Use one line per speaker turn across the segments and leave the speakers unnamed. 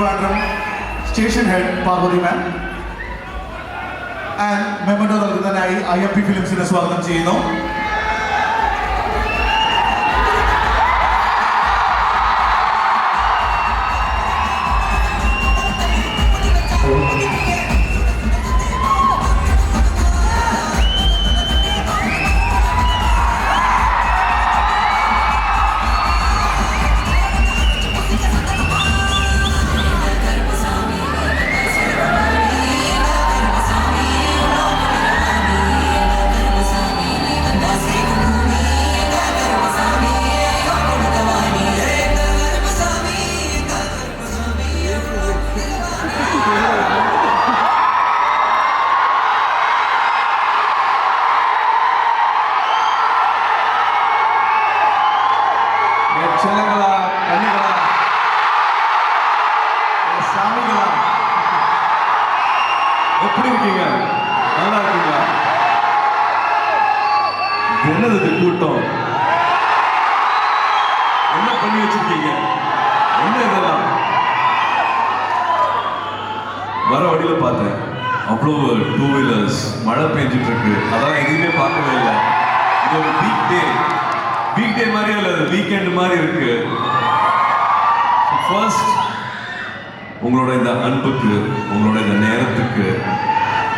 Trivandrum Station Head Parvati Ma'am and memento നൽകുന്നതിനായി IFP Filmsനെ സ്വാഗതം ചെയ്യുന്നു.
செல்லங்களா, கன்னிகளா, சாமிகளா, எப்படி இருக்கீங்க? நல்லா இருக்கீங்களா? என்னது இது கூட்டம்? என்ன பண்ணி வச்சிருக்கீங்க? என்ன இதெல்லாம்? வர வழியில பார்த்தேன், அவ்வளோ டூ வீலர்ஸ், மழை பெஞ்சிட்டு இருக்கு. அதான் எதுவுமே பார்க்கவே இல்லை. இது ஒரு வீக் டே மாதிரி இல்லை, வீக்கெண்ட் மாதிரி இருக்கு. ஃபர்ஸ்ட் உங்களோட இந்த அன்புக்கு, உங்களோட இந்த நேரத்துக்கு,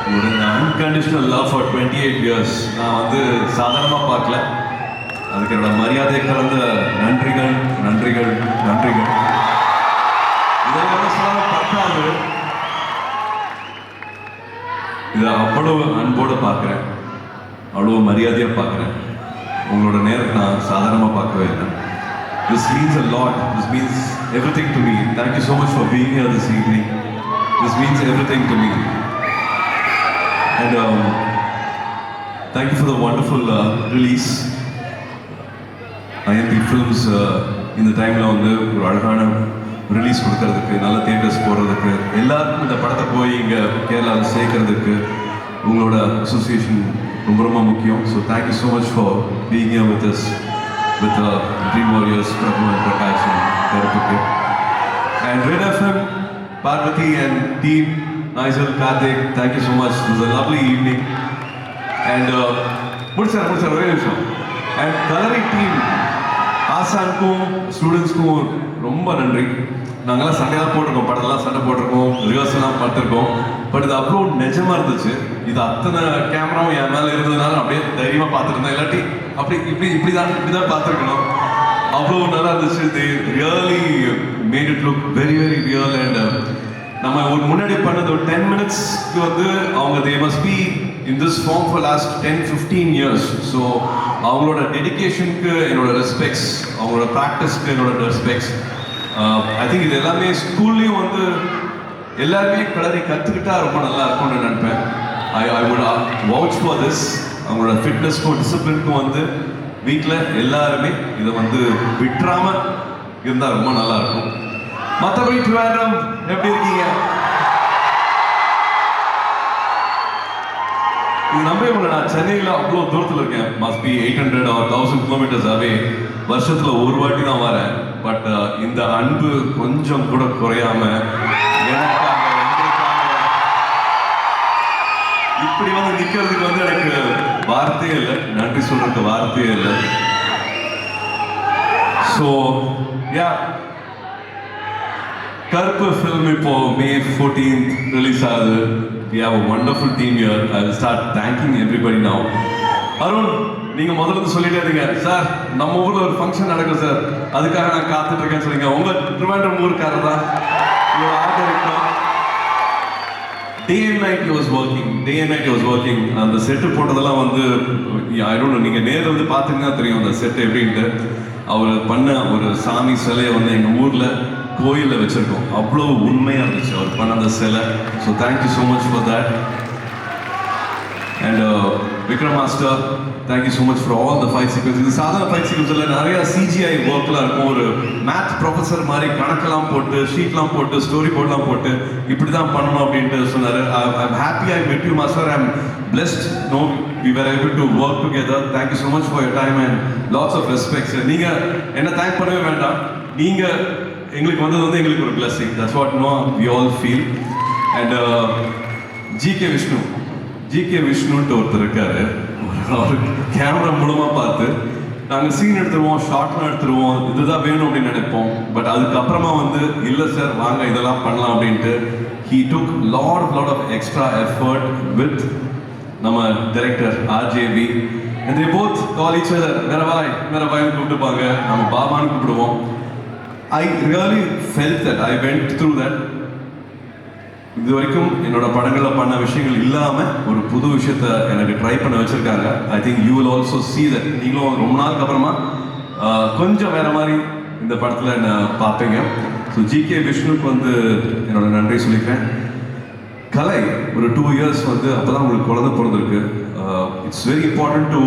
உங்களோட இந்த அன்கண்டிஷனல் லவ் ஃபார் 28 இயர்ஸ் நான் வந்து சாதாரணமாக பார்க்கல. அதுக்கு என்னோட மரியாதை கலந்த நன்றிகள் நன்றிகள் நன்றிகள். இதெல்லாம் சொல்ல பத்தாது. இதை அவ்வளவு அன்போடு பார்க்குறேன், அவ்வளோ மரியாதையாக பார்க்குறேன். உங்களோட நேரத்தை நான் சாதாரணமாக பார்க்கவே இல்லை. This means a lot. This means everything to me. Thank you so much for being here this evening. This means everything to me. And thank you for the wonderful release. IMP Films இந்த டைமில் வந்து ஒரு அழகான release கொடுக்கறதுக்கு, நல்ல theatres போடுறதுக்கு, எல்லாருக்கும் இந்த படத்தை போய் இங்கே கேரளாவில் சேர்க்கறதுக்கு உங்களோட அசோசியேஷன் ரொம்ப ரொம்ப முக்கியம். So thank you so much for being here with us, with Dream Warriors Prabhu and Prakash தரப்புக்கு. And Red FM, Parvathi and team, நாய்சல், Karthik, thank you so much. It was a lovely evening. And முடிச்சார் ஒரே நிமிஷம். அண்ட் கலரிங் டீம், ஆசானுக்கும் ஸ்டூடெண்ட்ஸ்க்கும் ரொம்ப நன்றி. நாங்கள்லாம் சண்டையாக போட்டிருக்கோம், படத்தெல்லாம் சண்டை போட்டிருக்கோம், ரிஹர்சல்லாம் பார்த்துருக்கோம். பட் இது அவ்வளோ நிஜமாக இருந்துச்சு. இது அத்தனை கேமராவும் என் மேலே இருந்ததுனால அப்படியே தைரியமாக பார்த்துட்டு இருந்தேன். இல்லாட்டி அப்படி இப்படி தான் பார்த்துருக்கணும். அவ்வளோ நல்லா இருந்துச்சு. They really made it look very very real. And நம்ம ஒரு முன்னாடி பண்ணது ஒரு 10 மினிட்ஸ்க்கு வந்து அவங்க they must be in this form for last 10-15 years. So அவங்களோட டெடிக்கேஷனுக்கு என்னோட ரெஸ்பெக்ட்ஸ், அவங்களோட ப்ராக்டிஸ்க்கு என்னோட ரெஸ்பெக்ட்ஸ். ஐ திங்க் இது எல்லாமே ஸ்கூல்லையும் வந்து எல்லாருமே கலரி கற்றுக்கிட்டா ரொம்ப நல்லா இருக்கும்னு நினைப்பேன். I would vouch for this. அவங்களோட ஃபிட்னஸ்க்கும் டிசிப்ளினுக்கும் வந்து வீட்டில் எல்லாருமே இதை வந்து விட்டுறாமல் இருந்தால் ரொம்ப நல்லா இருக்கும். மற்றபடி ட்ரிவாண்ட்ரம் எப்படி இருக்கீங்க? இது நம்பவே முடியல. நான் சென்னையில் அவ்வளோ தூரத்தில் இருக்கேன். மஸ்ட் பி 800 or 1000 kilometers அவே. வருஷத்தில் ஒரு வாட்டி தான் வரேன். பட் இந்த அன்பு கொஞ்சம் கூட குறையாம எனக்காக இப்படி வந்து நிற்கிறதுக்கு வந்து எனக்கு வார்த்தையே இல்லை, நன்றி சொல்றதுக்கு வார்த்தையே இல்லை. ஸோ யா, கருப்பு ஃபிலிம் இப்போ May 14th ரிலீஸ் ஆகுது. We have a wonderful team here. I will start thanking everybody now. Arun, நீங்க முதல்ல சொல்லிட்டே இருங்க, சார் நம்ம ஊர்ல ஒரு ஃபங்க்ஷன் நடக்கும் சார், அதுக்காக நான் காத்துட்டு இருக்கேன்னு சொல்லுங்க. உங்க ட்ரிவாண்ட்ரம் ஊருக்காரர் தான். Day and night he was working. அந்த செட்டு போட்டதெல்லாம் வந்து ஐ டோன்ட் நோ, நீங்க நேரில் வந்து பார்த்தீங்கன்னா தெரியும் அந்த செட்டு எப்படின்ட்டு. அவர் பண்ண ஒரு சாமி சிலையை வந்து எங்கள் ஊரில் கோயிலில் வச்சுருக்கோம். அவ்வளோ உண்மையாக இருந்துச்சு அவர் பண்ண அந்த சிலை. So thank you so much for that. And Vikram master, thank you so much for all the fight sequence. இது சாதாரண ஃபைட் சீக்வன்ஸ் இல்லை, நிறையா CGI ஒர்க்லாம் இருக்கும். ஒரு மேத் ப்ரொஃபஸர் மாதிரி கணக்கெல்லாம் போட்டு, ஷீட்லாம் போட்டு, ஸ்டோரி போர்ட்லாம் போட்டு இப்படி தான் பண்ணணும் அப்படின்ட்டு சொன்னார். I'm happy I met you master. I'm blessed no we were able to work together. Thank you so much for your time and lots of respect. நீங்கள் என்ன தேங்க் பண்ணவே வேண்டாம். நீங்கள் எங்களுக்கு வந்தது வந்து எங்களுக்கு ஒரு blessing. That's what no we all feel. And GK விஷ்ணுன்ட்டு ஒருத்தர் இருக்காரு. அவர் கேமரா மூலமாக பார்த்து நாங்கள் சீன் எடுத்துருவோம், ஷார்ட்லாம் எடுத்துருவோம், இதுதான் வேணும் அப்படின்னு நினைப்போம். பட் அதுக்கப்புறமா வந்து இல்லை சார் வாங்க இதெல்லாம் பண்ணலாம் அப்படின்ட்டு he took lot of extra effort with நம்ம director RJB. and they both call each other மேரபாய் கூப்பிட்டுப்பாங்க, நம்ம பாபான்னு கூப்பிடுவோம். I really felt that, I went through that. இது வரைக்கும் என்னோட படங்களில் பண்ண விஷயங்கள் இல்லாமல் ஒரு புது விஷயத்த எனக்கு ட்ரை பண்ண வச்சுருக்காங்க. I think you will also see that. நீங்களும் ரொம்ப நாளுக்கு அப்புறமா கொஞ்சம் வேறு மாதிரி இந்த படத்தில் என்ன பார்ப்பீங்க. ஸோ ஜிகே விஷ்ணுக்கு வந்து என்னோட நன்றி சொல்லிக்கிறேன். கலை ஒரு 2 years வந்து அப்போ தான் உங்களுக்கு குழந்தை பிறந்திருக்கு. It's very important to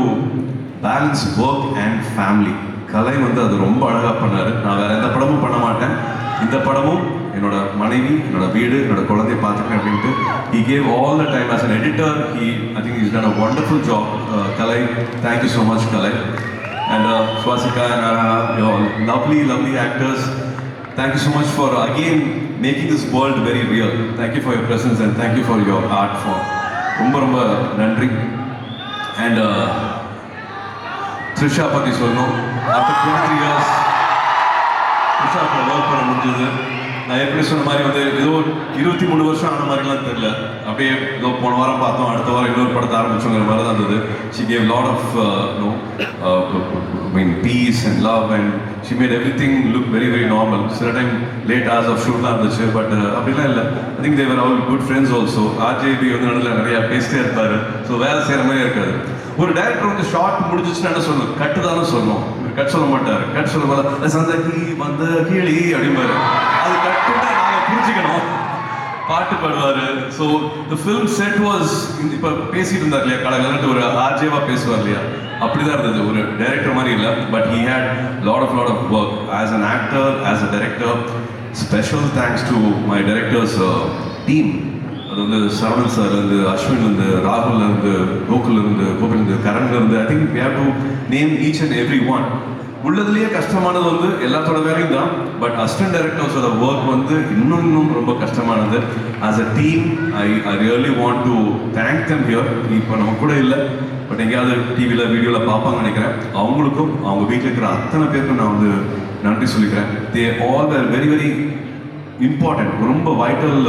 balance work and family. Kalai வந்து அது ரொம்ப அழகாக பண்ணார். நான் வேறு எந்த படமும் பண்ண மாட்டேன், இந்த படமும் என்னோட மனைவி, என்னோட வீடு, என்னோட குழந்தைய பார்த்துக்கேன் அப்படின்ட்டு he gave all the time as an editor. I think he's done a wonderful job. Kalai, thank you so much Kalai. And Swastika and your lovely actors, thank you so much for again making this world very real. Thank you for your presence and thank you for your art form. ரொம்ப நன்றி. And Trisha பற்றி சொல்லணும். after 23 years Trisha work பண்ண முடிஞ்சது. நான் எப்படி சொன்ன மாதிரி வந்து ஏதோ 23 வருஷம் ஆன மாதிரிலாம் தெரியல. அப்படியே ஏதோ போன வாரம் பார்த்தோம், அடுத்த வாரம் இன்னொரு படத்தை ஆரம்பிச்சோங்கிற மாதிரி தான் இருந்தது. She gave lot of peace and love and she made everything look very normal. சில டைம் லேட் hours of shootலாம் இருந்துச்சு, பட் அப்படிலாம் இல்லை. I think they were all good friends also. RJB வந்து நடுவில் நிறையா பேசிட்டே இருப்பார். ஸோ வேலை செய்கிற மாதிரி இருக்காது. ஒரு டைரக்டர் வந்து ஷார்ட் முடிஞ்சிச்சுன்னா என்ன சொல்லணும், கட்டு தானே சொல்லணும். கட் சொல்ல மாட்டார். கட் சொல்ல போல சந்தகி வந்த கீழி அப்படிம்பாரு. அது கட்டுன்னு நாங்கள் புரிஞ்சுக்கணும். பாட்டு பாடுவார். So the film set was இப்போ பேசிட்டு இருந்தார் இல்லையா, கடகலன்ட்டு ஒரு ஆர்ஜேவா பேசுவார் இல்லையா, அப்படிதான் இருந்தது. ஒரு டைரக்டர் மாதிரி இல்லை, but he had lot of work as an actor, as a director. Special thanks to my directors team. அது வந்து சரவணன் சார்லேருந்து, அஸ்வின்லேருந்து, ராகுல்லேருந்து, கோகுல்லேருந்து, கோபிலேருந்து, கரண்லேருந்து. I think we have to name each and every one. உள்ளதுலேயே கஷ்டமானது வந்து எல்லாத்தோட வேலையும் தான், பட் அசிஸ்டன்ட் டைரக்டர்ஸோட ஒர்க் வந்து இன்னும் ரொம்ப கஷ்டமானது. As a team I really want to thank them here. இப்போ நம்ம கூட இல்லை, பட் எங்கேயாவது டிவியில் வீடியோவில் பார்ப்பாங்கன்னு நினைக்கிறேன். அவங்களுக்கும் அவங்க வீட்டில் இருக்கிற அத்தனை பேருக்கும் நான் வந்து நன்றி சொல்லிக்கிறேன். They all were very important. ரொம்ப வைட்டல்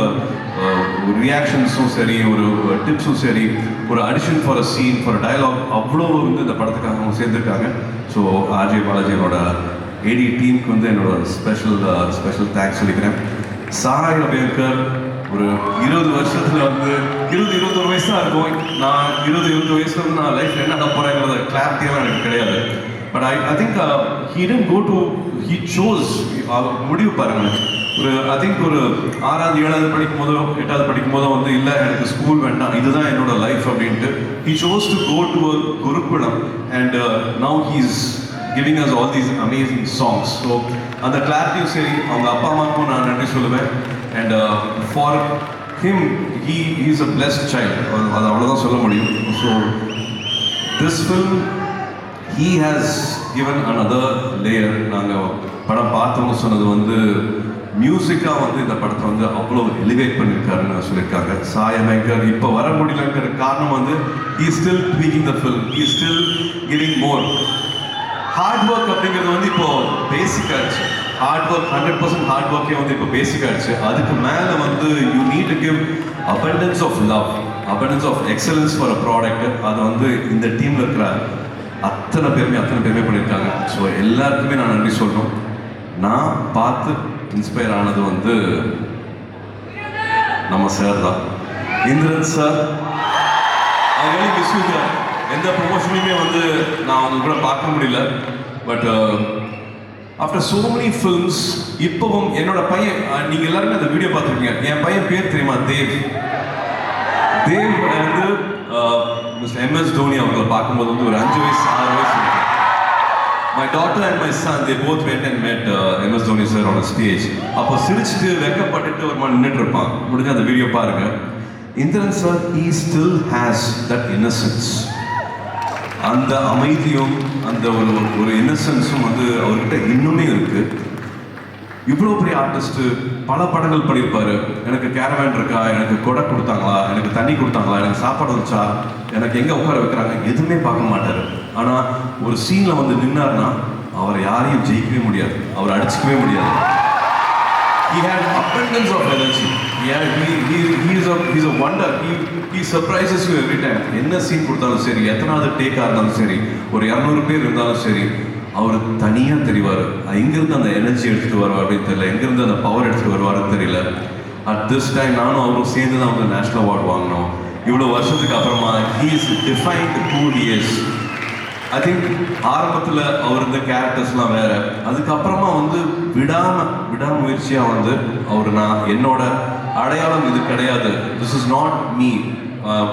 ரியாக்ஷன்ஸும் சரி, ஒரு டிப்ஸும் சரி, ஒரு addition for a scene, for a dialogue, அவ்வளோ வந்து இந்த படத்துக்காக அவங்க சேர்ந்துருக்காங்க. ஸோ ஆர்ஜே பாலாஜியோட ஏடி டீமுக்கு வந்து என்னோட ஸ்பெஷல் தேங்க்ஸ் சொல்லிக்கிறேன். சாய் அபேங்கர் ஒரு 20 வருஷத்தில் வந்து 21 வயசு தான் இருக்கும். நான் 20 வயசுல வந்து நான் லைஃப்பில் என்ன பண்ண போகிறேங்கிறத கிளாரிட்டியெல்லாம் எனக்கு கிடையாது. But I think he didn't go to, he chose, முடிவு பாருங்க. ஐ திங்க் ஒரு 6வது 7வது படிக்கும் போதோ 8வது படிக்கும் போதோ வந்து இல்லை எனக்கு ஸ்கூல் வேண்டாம், இதுதான் என்னோட லைஃப் அப்படின்ட்டு he chose to go to a Gurukulam and now he's giving us all these amazing songs. So அந்த கிளாரிட்டியும் சரி, அவங்க அப்பா அம்மாவுக்கும் நான் நன்றி சொல்லுவேன். and for him he is a blessed child. அது அவ்வளோதான் சொல்ல முடியும். so this film he has given another layer. நாங்கள் படம் பார்த்தவங்க சொன்னது வந்து மியூசிக்காக வந்து இந்த படத்தை வந்து அவ்வளோ எலிவேட் பண்ணியிருக்காருன்னு சொல்லியிருக்காங்க. சாய் அபேங்கர் இப்போ வர முடியலங்கிற காரணம் வந்து he is still tweaking the film, he is still giving more. Hard work அப்படிங்கிறது வந்து இப்போ பேசிக் ஆயிடுச்சு. ஹார்ட் ஒர்க் 100% ஹார்ட் ஒர்க்கே வந்து இப்போ பேசிக் ஆயிடுச்சு. அதுக்கு மேலே வந்து you need to give abundance of love, abundance of excellence for a product. அது வந்து இந்த டீமில் இருக்கிற அத்தனை பேருமே பண்ணியிருக்காங்க. ஸோ எல்லாருக்குமே நான் நன்றி சொல்லணும். நான் பார்த்து இன்ஸ்பயர் ஆனது வந்து நம்ம சார் தான், இந்திரன் சார். அது மிஸ் யூ. எந்த ப்ரொமோஷனையுமே வந்து நான் அவங்க கூட பார்க்க முடியல. But after so many films இப்போவும் என்னோட பையன், நீங்கள் எல்லாருமே அந்த வீடியோ பார்த்துருக்கீங்க. என் பையன் பேர் தெரியுமா? தேவ் வந்து மிஸ்டர் MS தோனி அவங்களை பார்க்கும்போது வந்து ஒரு 5 வயசு 6 வயசு. My daughter and my son, they both went and met MS Dhoni sir on a stage. அப்போ சிரிச்சுட்டு வெக்கப்பட்டுட்டு ஒரு மாதிரி நின்றுட்டு இருப்பான். முடிஞ்ச அந்த வீடியோ பாருங்க. Indran sir, he still has that innocence. அந்த அமைதியும் அந்த ஒரு இன்னசென்ஸும் வந்து அவர்கிட்ட இன்னுமே இருக்கு. இவ்வளோ பெரிய ஆர்டிஸ்ட் பல படங்கள் பண்ணியிருப்பாரு. எனக்கு கேரவேன் இருக்கா, எனக்கு கொடை கொடுத்தாங்களா, எனக்கு தண்ணி கொடுத்தாங்களா, எனக்கு சாப்பாடு வந்துச்சா, எனக்கு எங்கே உட்கார வைக்கிறாங்க, எதுவுமே பார்க்க மாட்டார். ஆனால் ஒரு சீனில் வந்து நின்னார்னா அவரை யாரையும் ஜெயிக்கவே முடியாது, அவர் அடிச்சுக்கவே முடியாது. He had abundance of energy. He's a wonder. He surprises you every time. என்ன சீன் கொடுத்தாலும் சரி, எத்தனாவது டேக்காக இருந்தாலும் சரி, ஒரு 200 பேர் இருந்தாலும் சரி, அவர் தனியாக தெரிவார். எங்கேருந்து அந்த எனர்ஜி எடுத்துகிட்டு வருவார் அப்படின்னு தெரியல, எங்கேருந்து அந்த பவர் எடுத்துகிட்டு வருவாருன்னு தெரியல. அட் திஸ் டைம் நானும் அவரும் சேர்ந்து தான் வந்து நேஷ்னல் அவார்டு வாங்கினோம். இவ்வளோ வருஷத்துக்கு அப்புறமா he is defined who he is. I think ஆரம்பத்தில் அவர் இருந்த கேரக்டர்ஸ்லாம் வேற, அதுக்கப்புறமா வந்து விடாமுயற்சியாக வந்து அவர் என்னோட அடையாளம் இது கிடையாது, திஸ் இஸ் நாட் மீ.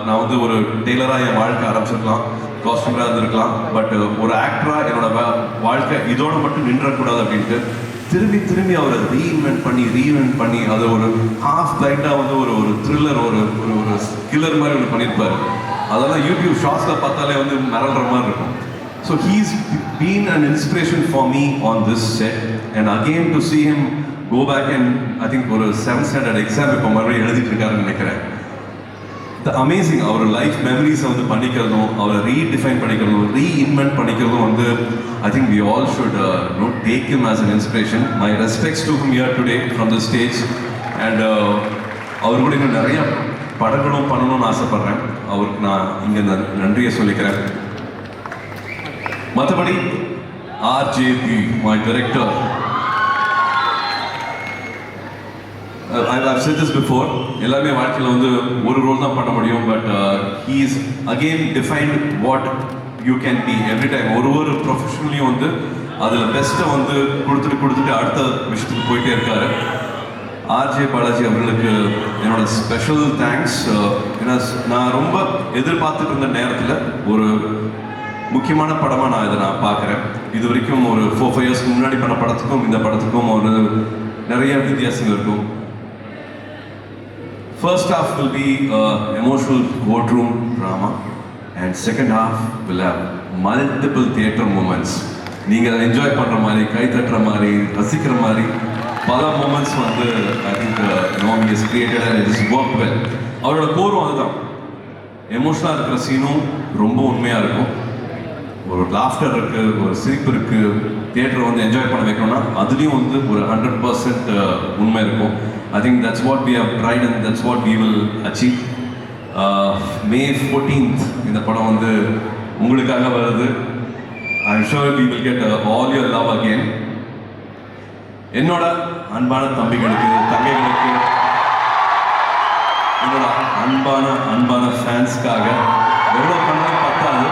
நான் வந்து ஒரு டெய்லராக என் வாழ்க்கை ஆரம்பிச்சிருக்கலாம், காஸ்டியூமராக இருந்திருக்கலாம், பட் ஒரு ஆக்டராக என்னோட வாழ்க்கை இதோட மட்டும் நின்றக்கூடாது அப்படின்ட்டு திரும்பி அவரை ரீஇன்வென்ட் பண்ணி அதை ஒரு ஹாஃப் லைட்டாக வந்து ஒரு த்ரில்லர் ஒரு கில்லர் மாதிரி ஒன்று பண்ணியிருப்பார். அதெல்லாம் யூடியூப் ஷார்ட்ஸில் பார்த்தாலே வந்து மிரள்ற மாதிரி இருக்கும். So he's been an inspiration for me on this set. And again to see him go back and I think ஒரு 7th standard எக்ஸாம் இப்போ மறுபடியும் எழுதிட்டு இருக்காருன்னு நினைக்கிறேன். த அமேசிங். அவர் லைஃப் மெமரிஸை வந்து பண்ணிக்கிறதும், அவரை ரீடிஃபைன் பண்ணிக்கிறதும், ரீஇன்வென்ட் பண்ணிக்கிறதும் வந்து I think we all should take him as an inspiration. My respects to him here today from the stage. And அவர் கூட இன்னும் நிறைய படங்களும் பண்ணணும்னு ஆசைப்படுறேன். அவருக்கு நான் இங்கே நன்றியை சொல்லிக்கிறேன். மற்றபடி RJP, my director, I've said this before, எல்லாருமே வாழ்க்கையில் வந்து ஒரு ரோல் தான் பண்ண முடியும், but he is again defined what you can be every time. ஒரு ப்ரொஃபஷனலையும் வந்து அதில் பெஸ்ட்டை வந்து கொடுத்துட்டு அடுத்த விஷயத்துக்கு போயிட்டே இருக்காரு. ஆர்ஜே பாலாஜி அவர்களுக்கு என்னோட ஸ்பெஷல் தேங்க்ஸ். ஏன்னா நான் ரொம்ப எதிர்பார்த்துட்டு இருந்த நேரத்தில் ஒரு முக்கியமான படமாக நான் பார்க்குறேன். இது வரைக்கும் ஒரு 4-5 இயர்ஸ்க்கு முன்னாடி பண்ண படத்துக்கும் இந்த படத்துக்கும் ஒரு நிறைய வித்தியாசங்கள் இருக்கும். First half will be emotional courtroom drama and second half will have multiple theatre moments. நீங்கள் அதை என்ஜாய் பண்ணுற மாதிரி, கை தட்டுற மாதிரி, ரசிக்கிற மாதிரி பல மூமெண்ட்ஸ் வந்து I think know me is created and it is work well. அவரோட கோரும் அதுதான். எமோஷனலாக இருக்கிற சீனும் ரொம்ப உண்மையாக இருக்கும், ஒரு லாஃப்டர் இருக்குது, ஒரு சிரிப்பு இருக்குது, தியேட்டரை வந்து என்ஜாய் பண்ண வைக்கணும்னா அதுலேயும் வந்து ஒரு 100% உண்மை இருக்கும். I think that's what we have tried and that's what we will achieve. May 14th இந்த படம் வந்து உங்களுக்காக வருது. I'm sure we will get all your love again. என்னோட அன்பான தம்பிகளுக்கு, தங்கைகளுக்கு, என்னோட அன்பான ஃபேன்ஸ்க்காக எவ்வளோ பண்ணாலும் பத்தாது.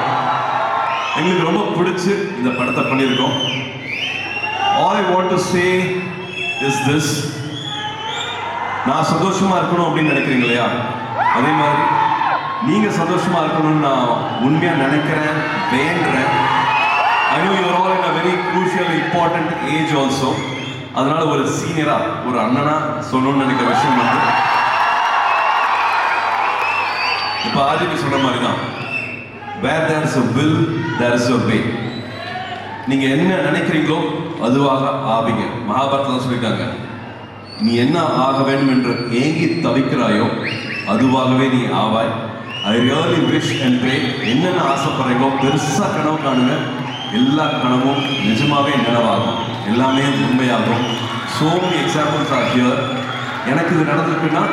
எங்களுக்கு ரொம்ப பிடிச்சி இந்த படத்தை பண்ணியிருக்கோம். All I want to say is this. நான் சந்தோஷமாக இருக்கணும் அப்படின்னு நினைக்கிறீங்க இல்லையா, அதே மாதிரி நீங்கள் சந்தோஷமாக இருக்கணும்னு நான் உண்மையாக நினைக்கிறேன், வேண்டுறேன். I know you are all in a very crucial, important age also. அதனால் ஒரு சீனியராக, ஒரு அண்ணனாக சொல்லணும்னு நினைக்கிற விஷயம் வந்து இப்போ ஆர்ஜிபி சொன்ன மாதிரி தான், where there is a will, there is a way. நீங்கள் என்ன நினைக்கிறீங்களோ அதுவாக ஆவீங்க. மகாபாரதத்தில் சொல்லிட்டாங்க, நீ என்ன ஆக வேண்டும் என்று ஏங்கி தவிக்கிறாயோ அதுவாகவே நீ ஆவாய். I really wish and pray. என்னென்ன ஆசைப்படுறீங்களோ பெருசாக கனவு காணுங்க, எல்லா கனவும் நிஜமாகவே நினைவாகும், எல்லாமே உண்மையாகும். So many examples are here. எனக்கு இது நடந்திருக்குன்னா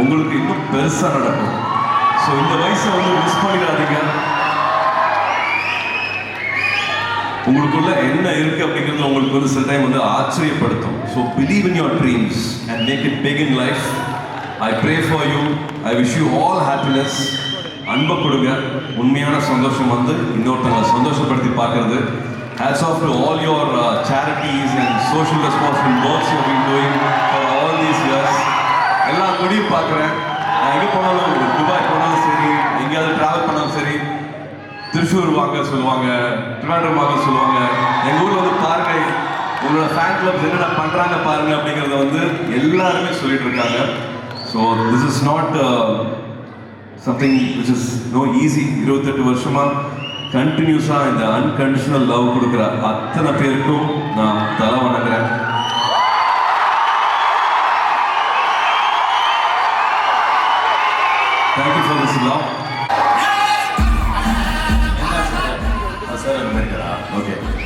உங்களுக்கு இன்னும் பெருசாக நடக்கும். ஸோ இந்த வயசை வந்து மிஸ் பண்ணிடாதீங்க. உங்களுக்குள்ள என்ன இருக்கு அப்படிங்கிறது உங்களுக்கு வந்து சில டைம் வந்து ஆச்சரியப்படுத்தும். So believe in your dreams and make it big in life. I pray for you. I wish you all happiness. அன்பை கொடுங்க. உண்மையான சந்தோஷம் வந்து இன்னொருத்தவங்களை சந்தோஷப்படுத்தி பார்க்கறது. Hats off to all your charities and social responsible works you have been doing for all these years. எல்லா கூடயும் பார்க்குறேன். நான் எங்கே போனாலும், துபாய் போனாலும் சரி, எங்கேயாவது ட்ராவல் பண்ணாலும் சரி, திருச்சூர் வாங்க சொல்லுவாங்க, திருவாரூர் வாங்க சொல்லுவாங்க. எங்கள் ஊரில் வந்து பாருங்க, உங்களோட ஃபேன் கிளப்ஸ் என்னென்ன பண்ணுறாங்க பாருங்க அப்படிங்கிறத வந்து எல்லாருமே சொல்லிட்டு இருக்காங்க. So this is not something which is no easy. 28 வருஷமாக கண்டினியூஸாக இந்த அன்கண்டிஷனல் லவ் கொடுக்குற அத்தனை பேருக்கும் நான் தலை வணங்குறேன்.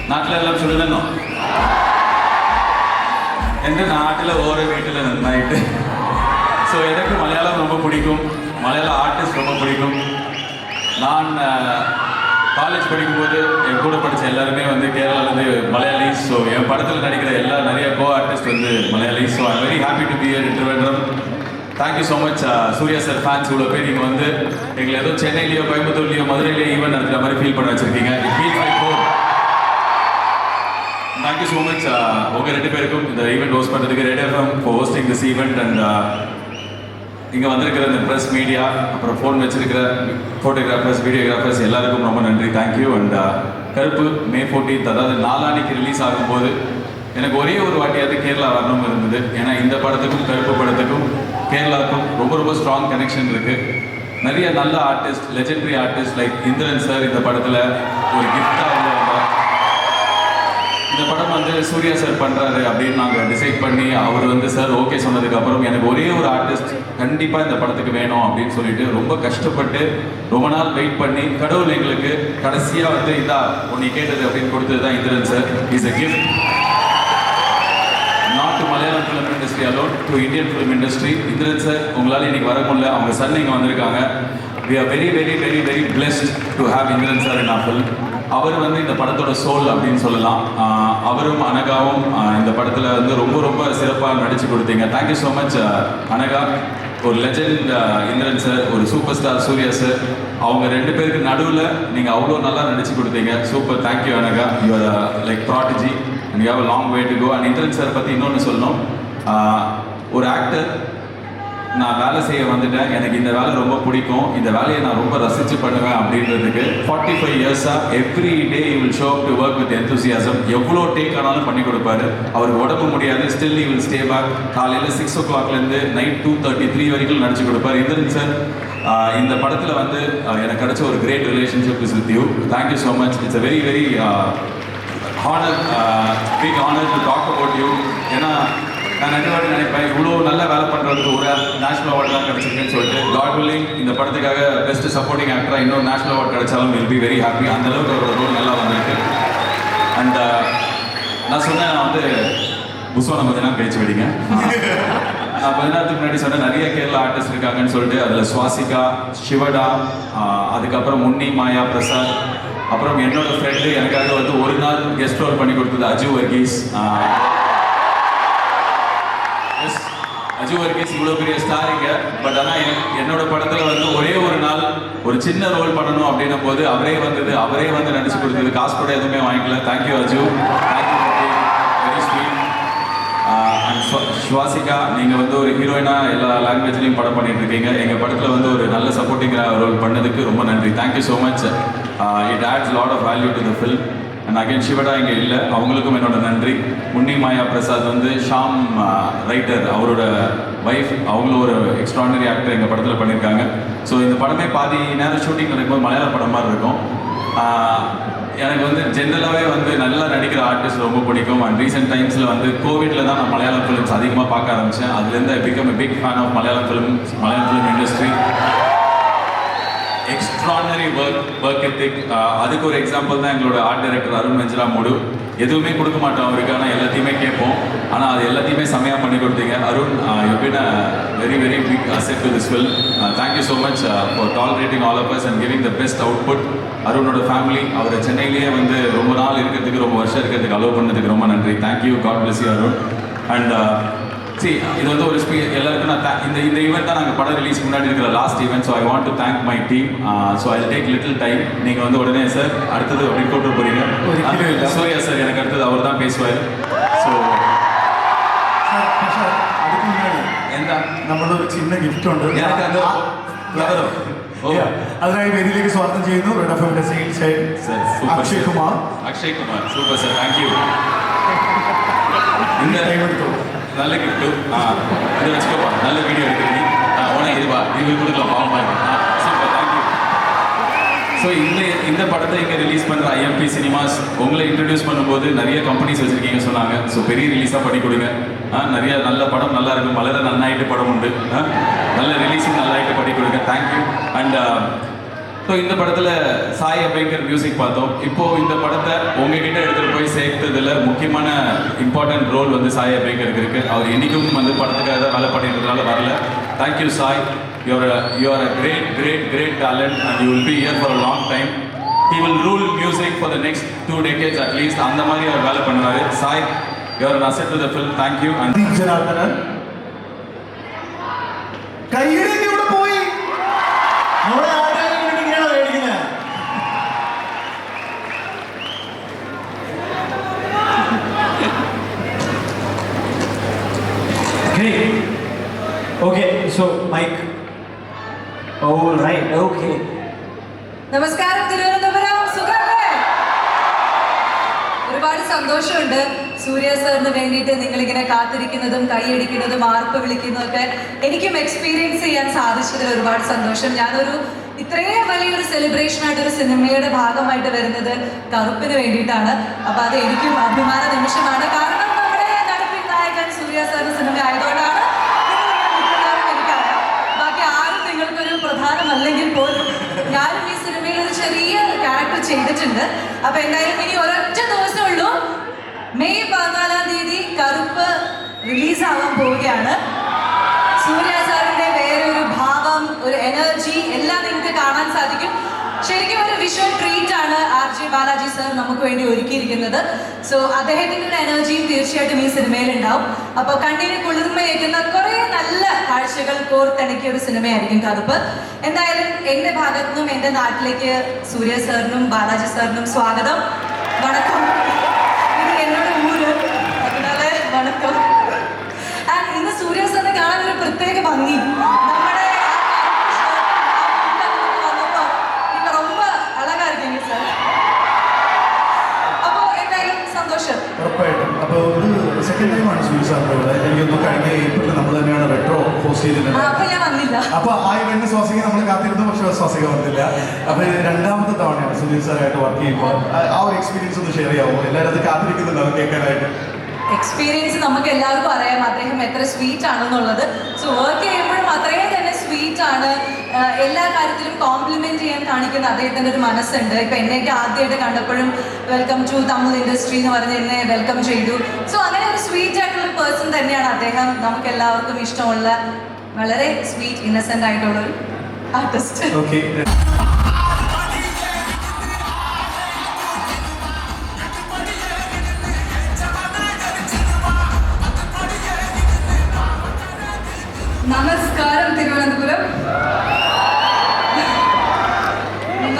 നാട്ടിലെല്ലാം ചുടുന്നോ എൻ്റെ നാട്ടിലെ ഓരോ വീട്ടിൽ നന്നായിട്ട് ஸோ எனக்கு மலையாளம் ரொம்ப பிடிக்கும் மலையாள ஆர்டிஸ்ட் ரொம்ப பிடிக்கும் நான் காலேஜ் படிக்கும்போது என் கூட படித்த எல்லாருமே வந்து கேரளாலேருந்து மலையாளிஸ் ஸோ என் படத்தில் நடிக்கிற நிறைய கோ ஆர்டிஸ்ட் வந்து Malayalis so I'm very happy to be here in Trivandrum thank you so much Suriya sir fans இவ்வளோ பேர் நீங்கள் வந்து எங்களை ஏதோ சென்னையிலையோ கோயம்புத்தூர்லையோ மதுரையிலையோ ஈவெண்ட் நடத்துகிற மாதிரி ஃபீல் பண்ண வச்சுருக்கீங்க it feel like home thank you so much உங்கள் 2 பேருக்கும் இந்த ஈவெண்ட் ஹோஸ்ட் பண்ணுறதுக்கு radio FM for hosting this event and இங்கே வந்திருக்கிற இந்த ப்ரெஸ் மீடியா அப்புறம் ஃபோன் வச்சிருக்கிற ஃபோட்டோகிராஃபர்ஸ் வீடியோகிராஃபர்ஸ் எல்லாருக்கும் ரொம்ப நன்றி தேங்க்யூ அண்ட் கருப்பு மே 14th அதாவது நாளானிக்கு ரிலீஸ் ஆகும்போது எனக்கு ஒரே ஒரு வாட்டியாவது கேரளா வரணும் இருந்தது ஏன்னா இந்த படத்துக்கும் கருப்பு படத்துக்கும் கேரளாவுக்கும் ரொம்ப ரொம்ப ஸ்ட்ராங் கனெக்ஷன் இருக்குது நிறைய நல்ல artist legendary artist like Indran sir இந்த படத்தில் ஒரு கிஃப்டாக இந்த படம் வந்து சூர்யா சார் பண்ணுறாரு அப்படின்னு நாங்கள் டிசைட் பண்ணி அவர் வந்து சார் ஓகே சொன்னதுக்கப்புறம் எனக்கு ஒரே ஒரு ஆர்டிஸ்ட் கண்டிப்பாக இந்த படத்துக்கு வேணும் அப்படின்னு சொல்லிட்டு ரொம்ப கஷ்டப்பட்டு ரொம்ப நாள் வெயிட் பண்ணி கடவுள் எங்களுக்கு கடைசியாக வந்து இதா உன்னை கேட்டது அப்படின்னு கொடுத்தது தான் Indrans sir is a gift not to Malayalam film industry alone to Indian film industry Indrans sir உங்களால் இன்னைக்கு வர முடியல அவங்க சன் இங்கே வந்திருக்காங்க we are very very very very blessed to have Indrans sir in our film அவர் வந்து இந்த படத்தோட சோல் அப்படின்னு சொல்லலாம் அவரும் அனகாவும் இந்த படத்தில் வந்து ரொம்ப ரொம்ப சிறப்பாக நடித்து கொடுத்தீங்க தேங்க்யூ ஸோ மச் அனகா ஒரு லெஜெண்ட் இந்திரன் சார் ஒரு சூப்பர் ஸ்டார் சூர்யா சார் அவங்க 2 பேருக்கு நடுவில் நீங்கள் அவ்வளோ நல்லா நடித்து கொடுத்தீங்க super thank you Anagha you are like prodigy and you have a long way to go and Indrans sir பற்றி இன்னொன்று சொல்லணும் ஒரு ஆக்டர் நான் வேலை செய்ய வந்துட்டேன் எனக்கு இந்த வேலை ரொம்ப பிடிக்கும் இந்த வேலையை நான் ரொம்ப ரசித்து பண்ணுவேன் அப்படின்றதுக்கு 45 இயர்ஸாக every day you will show to work with enthusiasm எவ்வளோ டேக் ஆனாலும் பண்ணி கொடுப்பாரு அவருக்கு உடம்பு முடியாது still you will stay back காலையில் 6 o'clockலேருந்து நைட் 2:33 வரைக்கும் நடிச்சு கொடுப்பார் இந்திரன் சார் இந்த படத்தில் வந்து எனக்கு கிடைச்ச ஒரு great relationship is with you thank you so much it's a very very honour big honour to talk about you ஏன்னா நான் வாட்டி நினைப்பேன் இவ்வளோ நல்ல வேலை பண்ணுறதுக்கு ஒரு நேஷனல் அவார்ட்லாம் கிடச்சிருக்குன்னு சொல்லிட்டு காட் வில்லிங் இந்த படத்துக்காக பெஸ்ட் சப்போர்ட்டிங் ஆக்டராக இன்னொரு நேஷனல் அவார்ட் கிடைச்சாலும் வில் பி வெரி ஹாப்பி அந்தளவுக்கு அவரோட ரோல் நல்லா வந்திருக்கு அண்ட் நான் சொன்னேன் நான் வந்து புஸ்வானை பார்த்தீங்கன்னா பேச்சு வெடிங்க நான் கொஞ்ச நேரத்துக்கு முன்னாடி சொன்னேன் நிறைய கேரளா ஆர்டிஸ்ட் இருக்காங்கன்னு சொல்லிட்டு அதில் சுவாசிகா சிவடா அதுக்கப்புறம் முன்னி மாயா பிரசாத் அப்புறம் என்னோட ஃப்ரெண்டு எனக்காக வந்து ஒரு நாள் கெஸ்ட் ரோல் பண்ணி கொடுத்தது அஜு வர்கீஸ் அஜு வர்கீஸ் இவ்வளோ பெரிய ஸ்டாரிங்க பட் ஆனால் என்னோட படத்தில் வந்து ஒரே ஒரு நாள் ஒரு சின்ன ரோல் பண்ணணும் அப்படின்னும் போது அவரே வந்து நடிச்சு கொடுத்தது காசு கூட எதுவுமே வாங்கிக்கல thank you Aju thank you very sweet and Swasika நீங்கள் வந்து ஒரு ஹீரோயினாக எல்லா லாங்குவேஜ்லையும் படம் பண்ணிட்டு இருக்கீங்க எங்கள் படத்தில் வந்து ஒரு நல்ல சப்போர்ட்டிங் ரோல் பண்ணதுக்கு ரொம்ப நன்றி thank you so much it adds lot of value to the film and again Shivada இங்கே இல்லை அவங்களுக்கும் என்னோட நன்றி முன்னி மாயா பிரசாத் வந்து ஷாம் ரைட்டர் அவரோட ஒய்ஃப் அவங்களும் ஒரு எக்ஸ்ட்ராடனரி ஆக்டர் எங்கள் படத்தில் பண்ணியிருக்காங்க ஸோ இந்த படமே பாதி நேரம் ஷூட்டிங் நடக்கும்போது மலையாள படம் மாதிரி இருக்கும் எனக்கு வந்து ஜென்ரலாகவே வந்து நல்லா நடிக்கிற ஆர்டிஸ்ட் ரொம்ப பிடிக்கும் அண்ட் ரீசெண்ட் டைம்ஸில் வந்து கோவிடில் தான் நான் மலையாளம் ஃபிலிம்ஸ் அதிகமாக பார்க்க ஆரம்பித்தேன் அதுலேருந்து I become a big fan of Malayalam film industry extraordinary work ethic அதுக்கு ஒரு எக்ஸாம்பிள் தான் எங்களோட ஆர்ட் டைரக்டர் அருண் வெஞ்சராமோடு எதுவுமே கொடுக்க மாட்டோம் அவருக்கு ஆனால் எல்லாத்தையுமே கேட்போம் ஆனால் அது எல்லாத்தையுமே செமையாக பண்ணி கொடுத்தீங்க Arun you been a very very big asset to this film thank you so much for tolerating all of us and giving the best output அருணோட ஃபேமிலி அவரை சென்னையிலேயே வந்து ரொம்ப நாள் இருக்கிறதுக்கு ரொம்ப வருஷம் இருக்கிறதுக்கு அலோவ் பண்ணதுக்கு ரொம்ப நன்றி thank you God bless you Arun and இது வந்து ஒரு எல்லாருக்கும் நான் இந்த ஈவெண்ட் தான் நாங்கள் படம் ரிலீஸ் முன்னாடி இருக்கிற last event so I want to thank my team so I take little time நீங்கள் வந்து உடனே சார் அடுத்தது அப்படின்னு கூப்பிட்டு போகிறீங்க சூர்யா சார் எனக்கு அடுத்தது அவர் தான் பேசுவார் ஸோ
அதுக்கு முன்னாடி
எந்த
നമ്മുടെ ഒരു ചിന്ന ഗിഫ്റ്റ് ഉണ്ട്
எனக்கு அந்த ഫ്ലവറോ
അതിനായി വേദിയിലേക്ക് സ്വാഗതം ചെയ്യുന്നു റെഡ് എഫ് എമ്മിന്റെ sales head Akshay Kumar
super sir thank you இந்த நல்ல கிஃப்ட்டு இதை வச்சுக்கப்பா நல்ல வீடியோ எடுக்கிறீங்க உனக்கு இதுவா இது கொடுக்கலாம் பாவமாக சூப்பர் தேங்க்யூ ஸோ இந்த படத்தை இங்கே ரிலீஸ் பண்ணுற ஐஎம்பி சினிமாஸ் உங்களை இன்ட்ரடியூஸ் பண்ணும்போது நிறைய கம்பெனிஸ் வச்சுருக்கீங்க சொன்னாங்க ஸோ பெரிய ரிலீஸாக பண்ணி கொடுங்க நிறைய நல்ல படம் நல்லா இருக்கும் மலர நன்னாயிட்டு படம் உண்டு நல்ல ரிலீஸிங் நல்லாயிட்டு பண்ணி கொடுங்க தேங்க்யூ அண்ட் ஸோ இந்த படத்தில் சாய் அபேங்கர் மியூசிக் பார்த்தோம் இப்போது இந்த படத்தை உங்ககிட்ட எடுத்துகிட்டு போய் போய் சேர்த்ததில் முக்கியமான இம்பார்ட்டன்ட் ரோல் வந்து சாய் அபிரேக்கருக்கு இருக்குது. அவர் என்றைக்கும் வந்து படத்துக்காக தான் வேலை பண்ணிக்கிறதுனால வரல. Thank you Sai, you are a great talent and you will be here for a long time. He will rule music for the next 2 decades at least. அந்த மாதிரி அவர் வேலை பண்ணுவார். Sai, you are an asset to the film. Thank you. And
Janardhanan കൈയിടേക്ക് ഇവിടെ പോയി നമ്മുടെ ആരാധകർക്ക് വേണ്ടി ഇങ്ങനെയാണോ മേടിക്കുന്നത്?
Great. Okay, so Mike. All right. Okay.
നമസ്കാരം തിരുവനന്തപുരം, സുഖമല്ലേ? ഒരുപാട് സന്തോഷമുണ്ട് സൂര്യ സാറിന് വേണ്ടിയിട്ട് നിങ്ങളിങ്ങനെ കാത്തിരിക്കുന്നതും കൈയടിക്കുന്നതും ആർപ്പ് വിളിക്കുന്നതൊക്കെ എനിക്കും എക്സ്പീരിയൻസ് ചെയ്യാൻ സാധിച്ചതിൽ ഒരുപാട് സന്തോഷം. ഞാനൊരു ഇത്രയും വലിയൊരു സെലിബ്രേഷൻ ആയിട്ട് ഒരു സിനിമയുടെ ഭാഗമായിട്ട് വരുന്നത് കറുപ്പിന് വേണ്ടിയിട്ടാണ്. അപ്പൊ അത് എനിക്കും അഭിമാന നിമിഷമാണ്. കാരണം നമ്മുടെ നടപ്പിൽ നായകൻ സൂര്യ സാറിന് സിനിമ ആയതുകൊണ്ടാണ് എനിക്കറിയാം. ബാക്കി ആരും നിങ്ങൾക്കൊരു പ്രധാനമല്ലെങ്കിൽ പോലും ഞാനും ഈ സിനിമയിൽ ഒരു ചെറിയ ക്യാരക്ടർ ചെയ്തിട്ടുണ്ട്. അപ്പൊ എന്തായാലും ഇനി ഒരൊറ്റ ദിവസമേ ഉള്ളൂ. മെയ് 14-ാം തീയതി കറുപ്പ് റിലീസാവാൻ പോവുകയാണ്. സൂര്യ സാറിന്റെ വേറൊരു ഭാവം, ഒരു എനർജി എല്ലാം നിങ്ങൾക്ക് കാണാൻ സാധിക്കും. ശരിക്കും ഒരു വിഷ്വൽ ട്രീറ്റ് ആണ് RJ ബാലാജി സാർ നമുക്ക് വേണ്ടി ഒരുക്കിയിരിക്കുന്നത്. സോ അദ്ദേഹത്തിന്റെ ഒരു എനർജിയും തീർച്ചയായിട്ടും ഈ സിനിമയിൽ ഉണ്ടാവും. അപ്പോൾ കണ്ണിന് കുളിർമയേക്കുന്ന കുറേ നല്ല കാഴ്ചകൾ കോർത്തിണക്കിയ ഒരു സിനിമയായിരിക്കും കറുപ്പ്. എന്തായാലും എൻ്റെ ഭാഗത്തു നിന്നും എൻ്റെ നാട്ടിലേക്ക് സൂര്യ സാറിനും ബാലാജി സാറിനും സ്വാഗതം. വണക്കം. ഇത് എന്നോട് ഊര്, അതിനാൽ വണക്കം. ആൻഡ് ഇന്ന് സൂര്യ സാറിനെ കാണാൻ ഒരു പ്രത്യേക ഭംഗി. നമ്മുടെ
ഉറപ്പായിട്ടും. അപ്പോൾ ഒരു സെക്കൻഡ് ടൈമാണ് സൂര്യ സാറിൻ്റെ ഇവിടെ. എനിക്കൊന്നും കഴിഞ്ഞ ഏപ്രിൽ നമ്മൾ തന്നെയാണ് റെട്രോ പോസ്റ്റ് ചെയ്തിട്ടുണ്ട്. അപ്പോൾ ആ ഇവന്റ് സ്വാസിക നമ്മൾ കാത്തിരുന്നു, പക്ഷേ സ്വാസിക വന്നില്ല. അപ്പോൾ രണ്ടാമത്തെ തവണയാണ് സൂര്യ സാറായിട്ട് വർക്ക് ചെയ്യുമ്പോൾ. ആ ഒരു എക്സ്പീരിയൻസ് ഒന്ന് ഷെയർ ചെയ്യാമോ? എല്ലാവരും അത് കാത്തിരിക്കുന്നുണ്ടാവും കേൾക്കാനായിട്ട്.
എക്സ്പീരിയൻസ് നമുക്ക് എല്ലാവർക്കും അറിയാം അദ്ദേഹം എത്ര സ്വീറ്റ് ആണെന്നുള്ളത്. സോ വർക്ക് ചെയ്യുമ്പോഴും അത്രയും തന്നെ സ്വീറ്റ് ആണ്. എല്ലാ കാര്യത്തിലും കോംപ്ലിമെന്റ് ചെയ്യാൻ കാണിക്കുന്ന അദ്ദേഹത്തിൻ്റെ ഒരു മനസ്സുണ്ട്. ഇപ്പം എന്നെയൊക്കെ ആദ്യമായിട്ട് കണ്ടപ്പോഴും വെൽക്കം ടു തമിഴ് ഇൻഡസ്ട്രി എന്ന് പറഞ്ഞ് എന്നെ വെൽക്കം ചെയ്തു. സോ അങ്ങനെ ഒരു സ്വീറ്റ് ആയിട്ടുള്ള ഒരു പേഴ്സൺ തന്നെയാണ് അദ്ദേഹം. നമുക്ക് എല്ലാവർക്കും ഇഷ്ടമുള്ള വളരെ സ്വീറ്റ് ഇന്നസെന്റ് ആയിട്ടുള്ള ഒരു ആർട്ടിസ്റ്റ്.
ഓക്കെ.
നമസ്കാരം തിരുവനന്തപുരം.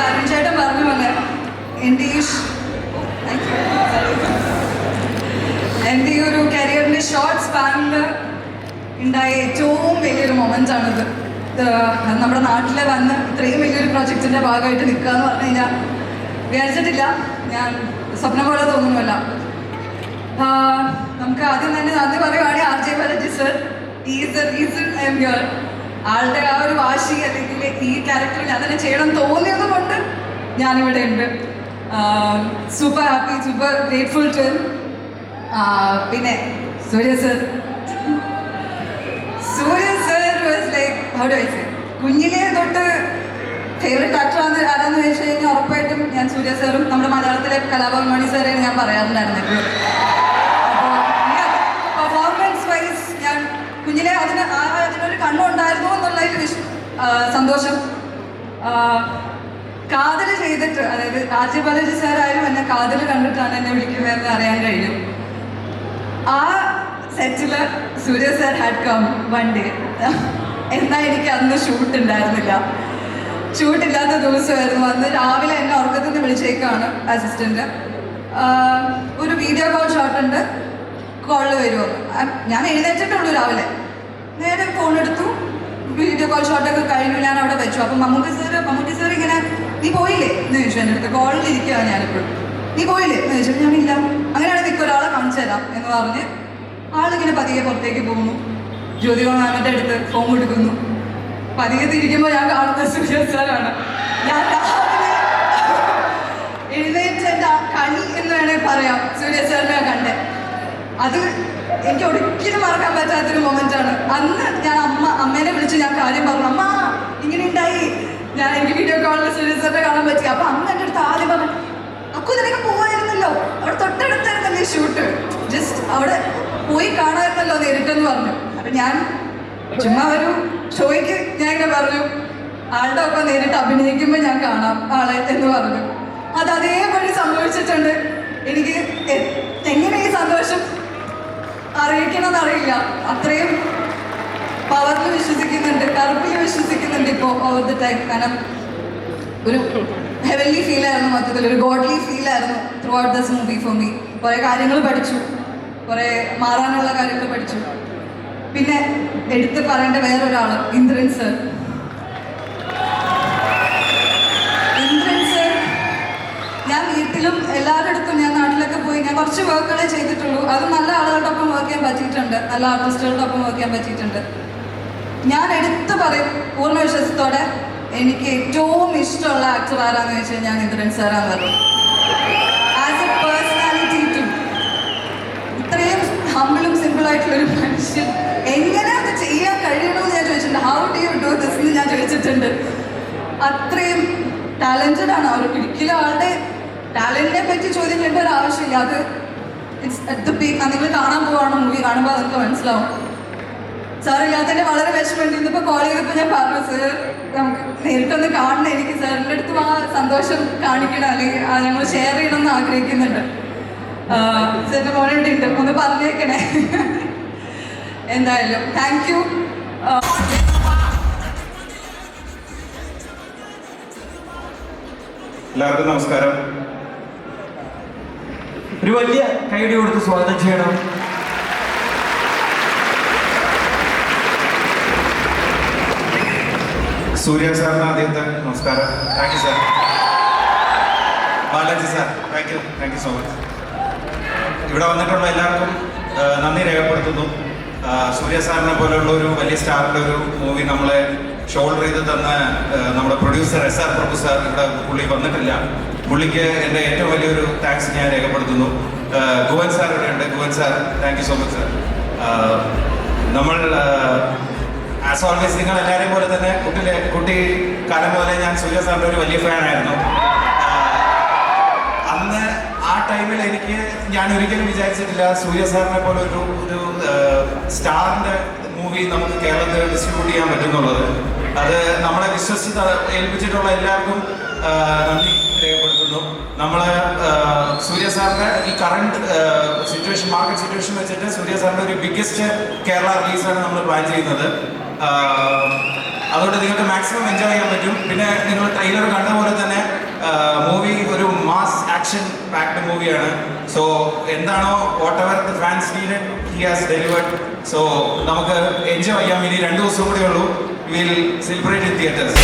അരുൺ ചേട്ടൻ പറഞ്ഞ പോലെ എൻ്റെ ഈ ഒരു കരിയറിൻ്റെ ഷോർട്ട് സ്പാനിൽ ഉണ്ടായ ഏറ്റവും വലിയൊരു മൊമെൻ്റാണിത്. നമ്മുടെ നാട്ടിൽ വന്ന് ഇത്രയും വലിയൊരു പ്രൊജക്റ്റിൻ്റെ ഭാഗമായിട്ട് നിൽക്കുക എന്ന് പറഞ്ഞു കഴിഞ്ഞാൽ വിചാരിച്ചിട്ടില്ല. ഞാൻ സ്വപ്നം പോലെ തോന്നുന്നുമല്ല. നമുക്ക് ആദ്യം തന്നെ നന്ദി പറയുവാണെങ്കിൽ RJ Balaji sir. Is the reason I am here. ആളുടെ ആ ഒരു വാശി അല്ലെങ്കിൽ ഈ ക്യാരക്ടറിൽ അതിനെ ചെയ്യണം തോന്നിയത് കൊണ്ട് ഞാനിവിടെ ഉണ്ട്. Super happy, super grateful to him. പിന്നെ Suriya sir was like how do I say, കുഞ്ഞിലേ തൊട്ട് ഫേവറേറ്റ് ആക്ടർ ആരാന്ന് ചോദിച്ചു കഴിഞ്ഞാൽ ഉറപ്പായിട്ടും ഞാൻ സൂര്യ സാറും നമ്മുടെ മലയാളത്തിലെ കലാഭവൻ മണി സാറെയാണ് ഞാൻ പറയാറുണ്ടായിരുന്നത്. പെർഫോമൻസ് വൈസ് ഞാൻ കുഞ്ഞിലെ അതിനൊരു കണ്ണുണ്ടായിരുന്നു എന്നുള്ളതിൽ സന്തോഷം. കാതൽ ചെയ്തിട്ട്, അതായത് RJ ബാലാജി സാറായാലും എന്നെ കാതൽ കണ്ടിട്ടാണ് എന്നെ വിളിക്കുന്നതെന്ന് അറിയാൻ കഴിയും. ആ സെറ്റിൽ Suriya sir had come one day. എന്നാൽ എനിക്ക് അന്ന് ഷൂട്ട് ഉണ്ടായിരുന്നില്ല. ഷൂട്ടില്ലാത്ത ദിവസമായിരുന്നു അന്ന്. രാവിലെ എന്നെ ഉറക്കത്തിൽ നിന്ന് വിളിച്ചേക്കാണ് അസിസ്റ്റൻറ്റ്. ഒരു വീഡിയോ കോൾ ഷോട്ട് ഉണ്ട്, കോളിൽ വരുമോ. ഞാൻ എഴുന്നേറ്റിട്ടുള്ളൂ രാവിലെ. നേരെ ഫോൺ എടുത്തു, വീഡിയോ കോൾ ഷോട്ടൊക്കെ കഴിഞ്ഞു. ഞാൻ അവിടെ വെച്ചു. അപ്പം മമ്മൂട്ടി സാർ ഇങ്ങനെ, നീ പോയില്ലേ എന്ന് ചോദിച്ചു എൻ്റെ അടുത്ത്. കോളിൽ ഇരിക്കുകയാണ് ഞാനിപ്പോഴും. നീ പോയില്ലേ എന്ന് ചോദിച്ചു. ഞാനില്ല. അങ്ങനെയാണ് നിൽക്കും, ഒരാളെ കാണിച്ചു തരാം എന്ന് പറഞ്ഞ് ആളിങ്ങനെ പതിയെ പുറത്തേക്ക് പോകുന്നു. ജ്യോതിക മാമിൻ്റെ അടുത്ത് ഫോൺ കൊടുക്കുന്നു. പതിയെ തിരിക്കുമ്പോൾ ഞാൻ കാണുന്ന സൂര്യ സാറാണ്. ഞാൻ രാവിലെ എഴുന്നേറ്റ് എൻ്റെ കണി എന്ന് വേണമെങ്കിൽ പറയാം സൂര്യ സാറിനെ കണ്ടേ. അത് എനിക്ക് ഒരിക്കലും മറക്കാൻ പറ്റാത്തൊരു മൊമെൻ്റാണ്. അന്ന് ഞാൻ അമ്മേനെ വിളിച്ച് ഞാൻ കാര്യം പറഞ്ഞു. അമ്മ ഇങ്ങനെ ഉണ്ടായി, എനിക്ക് വീഡിയോ കോളിൽ സൂര്യ സാറിനെ കാണാൻ പറ്റി. അപ്പം അമ്മ എൻ്റെ അടുത്ത് ആദ്യം പറഞ്ഞു, അക്കു നിനക്ക് പോവായിരുന്നല്ലോ, അവിടെ തൊട്ടടുത്ത് കാണുമല്ലോ നേരിട്ടെന്ന് പറഞ്ഞു. അപ്പം ഞാൻ ചുമ്മാ ഒരു ഷോയ്ക്ക് ഞാൻ ഇങ്ങനെ പറഞ്ഞു, ആളുടെ ഒപ്പം നേരിട്ട് അഭിനയിക്കുമ്പോൾ ഞാൻ കാണാം ആളെ എന്ന് പറഞ്ഞു. അത് അതേപടി സംഭവിച്ചിട്ടുണ്ട്. എനിക്ക് എങ്ങനെ ഈ സന്തോഷം അറിയിക്കണമെന്ന് അറിയില്ല. അത്രയും പവറിൽ വിശ്വസിക്കുന്നുണ്ട്, കറുപ്പിൽ വിശ്വസിക്കുന്നുണ്ട് ഇപ്പോൾ ഓവർ ദ ടൈം. കാരണം ഒരു ഹെവൻലി ഫീലായിരുന്നു, മൊത്തത്തിൽ ഒരു ഗോഡ്ലി ഫീലായിരുന്നു throughout this movie for me. കുറേ കാര്യങ്ങൾ പഠിച്ചു, കുറേ മാറാനുള്ള കാര്യങ്ങൾ പഠിച്ചു. പിന്നെ എടുത്ത് പറയേണ്ട വേറൊരാൾ ഇന്ദ്രൻ സർ. ഇന്ദ്രൻ സർ, ഞാൻ വീട്ടിലും എല്ലാവരുടെ അടുത്തും, ഞാൻ നാട്ടിലൊക്കെ പോയി ഞാൻ കുറച്ച് വർക്കുകളെ ചെയ്തിട്ടുള്ളൂ. അത് നല്ല ആളുകളുടെ ഒപ്പം വർക്ക് ചെയ്യാൻ പറ്റിയിട്ടുണ്ട്, നല്ല ആർട്ടിസ്റ്റുകളുടെ ഒപ്പം വർക്ക് ചെയ്യാൻ പറ്റിയിട്ടുണ്ട്. ഞാൻ എടുത്തു പറയും പൂർണ്ണ വിശ്വാസത്തോടെ, എനിക്ക് ഏറ്റവും ഇഷ്ടമുള്ള ആക്ടർ ആരാന്ന് ചോദിച്ചാൽ ഞാൻ ഇന്ദ്രൻ സാറാന്ന് പറഞ്ഞു. ആസ് എ പേഴ്സണാലിറ്റി ടു, ഇത്രയും ഹമ്പിളും സിമ്പിളായിട്ടുള്ളൊരു മനുഷ്യൻ എങ്ങനെ അത് ചെയ്യാൻ കഴിയണമെന്ന് ഞാൻ ചോദിച്ചിട്ടുണ്ട്. How do you do this എന്ന് ഞാൻ ചോദിച്ചിട്ടുണ്ട്. അത്രയും ടാലൻറ്റഡ് ആണ് അവർ. ഒരിക്കലും ആളുടെ ടാലൻറ്റിനെ പറ്റി ചോദ്യം ചെയ്യേണ്ട ഒരു ആവശ്യമില്ല. അത് ഇറ്റ്സ് അറ്റ് ദ പീക്ക്. നിങ്ങൾ കാണാൻ പോവാണ്, മൂവി കാണുമ്പോൾ അതൊക്കെ മനസ്സിലാവും. സാറില്ലാത്തതിൻ്റെ വളരെ വിഷമമുണ്ട്. ഇന്നിപ്പോൾ കോൾ ചെയ്തപ്പോൾ ഞാൻ പറഞ്ഞു, സർ നമുക്ക് നേരിട്ടൊന്ന് കാണണം, എനിക്ക് സാറിൻ്റെ അടുത്തും ആ സന്തോഷം കാണിക്കണം, അല്ലെങ്കിൽ ഞങ്ങൾ ഷെയർ ചെയ്യണമെന്ന് ആഗ്രഹിക്കുന്നുണ്ട്. സാറിൻ്റെ മോനെ ഇവിടെ ഉണ്ട്, ഒന്ന് പറഞ്ഞേക്കണേ. എന്തായാലും താങ്ക് യു.
എല്ലാവർക്കും നമസ്കാരം.
ഒരു വലിയ കൈയടി കൊടുത്ത് സ്വാഗതം ചെയ്യണം.
സൂര്യ സാറിന് ആദ്യത്തെ നമസ്കാരം. Thank you sir. Balaji sir, thank you so much. ഇവിടെ വന്നിട്ടുള്ള എല്ലാവർക്കും നന്ദി രേഖപ്പെടുത്തുന്നു. സൂര്യ സാറിനെ പോലെയുള്ള ഒരു വലിയ സ്റ്റാറിൻ്റെ ഒരു മൂവി നമ്മളെ ഷോൾഡർ ചെയ്ത് തന്ന നമ്മുടെ പ്രൊഡ്യൂസർ SR പ്രഭു സാർ ഇവിടെ പുള്ളി വന്നിട്ടില്ല. പുള്ളിക്ക് എൻ്റെ ഏറ്റവും വലിയൊരു താങ്ക്സ് ഞാൻ രേഖപ്പെടുത്തുന്നു. ഗുവൻ സാർ ഇവിടെ ഉണ്ട്. ഗുവൻ sir, thank you so much sir. നമ്മൾ ആസ് ഓൾവേസ് നിങ്ങൾ എല്ലാവരെയും പോലെ തന്നെ കുട്ടി കാലം മുതലേ ഞാൻ സൂര്യ സാറിൻ്റെ ഒരു വലിയ ഫാനായിരുന്നു. അന്ന് ആ ടൈമിൽ ഞാൻ ഒരിക്കലും വിചാരിച്ചിട്ടില്ല സൂര്യ സാറിനെ പോലെ ഒരു സ്റ്റാറിൻ്റെ മൂവി നമുക്ക് കേരളത്തിൽ ഡിസ്ട്രിബ്യൂട്ട് ചെയ്യാൻ പറ്റുന്നുള്ളത്. അത് നമ്മളെ വിശ്വസിച്ച് ഏൽപ്പിച്ചിട്ടുള്ള എല്ലാവർക്കും നന്ദി രേഖപ്പെടുത്തുന്നു. നമ്മൾ സൂര്യ സാറിൻ്റെ ഈ കറണ്ട് സിറ്റുവേഷൻ, മാർക്കറ്റ് സിറ്റുവേഷൻ വെച്ചിട്ട് സൂര്യ സാറിൻ്റെ ഒരു ബിഗ്ഗസ്റ്റ് കേരള റിലീസാണ് നമ്മൾ പ്ലാൻ ചെയ്യുന്നത്. അതുകൊണ്ട് നിങ്ങൾക്ക് മാക്സിമം എൻജോയ് ചെയ്യാൻ പറ്റും. പിന്നെ നിങ്ങൾ ട്രെയിലർ കണ്ട പോലെ തന്നെ മൂവി ഒരു മാസ് ആക്ഷൻ പാക്ഡ് മൂവിയാണ്. സോ എന്താണോ what ever the fans needed he has delivered. So നമുക്ക് എൻജോയ് ചെയ്യാം. ഇനി 2 ദിവസം കൂടെ ഉള്ളൂ. Will celebrate in theatres.